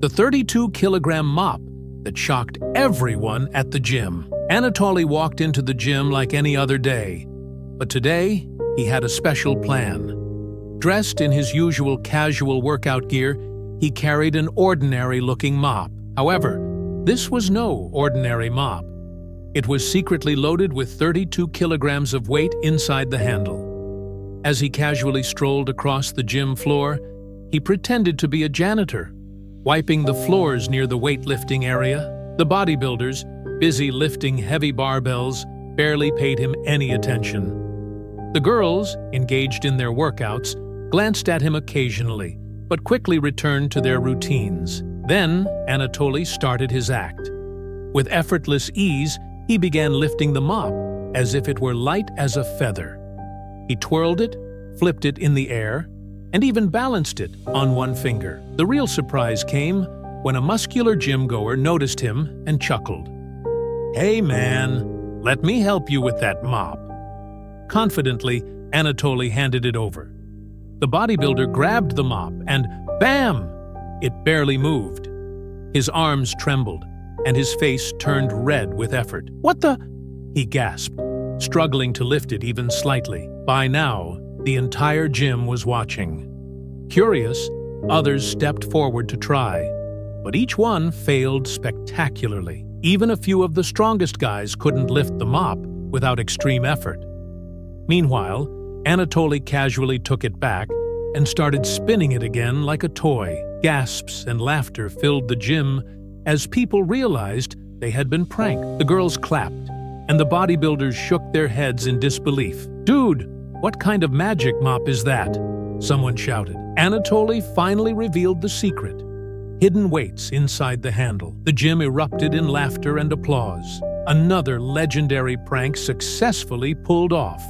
the 32-kilogram mop that shocked everyone at the gym. Anatoly walked into the gym like any other day, but today he had a special plan. Dressed in his usual casual workout gear, he carried an ordinary-looking mop. However, this was no ordinary mop. It was secretly loaded with 32 kilograms of weight inside the handle. As he casually strolled across the gym floor, he pretended to be a janitor, wiping the floors near the weightlifting area. The bodybuilders, busy lifting heavy barbells, barely paid him any attention. The girls, engaged in their workouts, glanced at him occasionally, but quickly returned to their routines. Then, Anatoly started his act. With effortless ease, he began lifting the mop as if it were light as a feather. He twirled it, flipped it in the air, and even balanced it on one finger. The real surprise came when a muscular gym-goer noticed him and chuckled. "Hey man, let me help you with that mop." Confidently, Anatoly handed it over. The bodybuilder grabbed the mop and bam! It barely moved. His arms trembled, and his face turned red with effort. "What the?" he gasped, struggling to lift it even slightly. By now, the entire gym was watching. Curious, others stepped forward to try, but each one failed spectacularly. Even a few of the strongest guys couldn't lift the mop without extreme effort. Meanwhile, Anatoly casually took it back and started spinning it again like a toy. Gasps and laughter filled the gym as people realized they had been pranked. The girls clapped, and the bodybuilders shook their heads in disbelief. "Dude, what kind of magic mop is that?" someone shouted. Anatoly finally revealed the secret: hidden weights inside the handle. The gym erupted in laughter and applause. Another legendary prank successfully pulled off.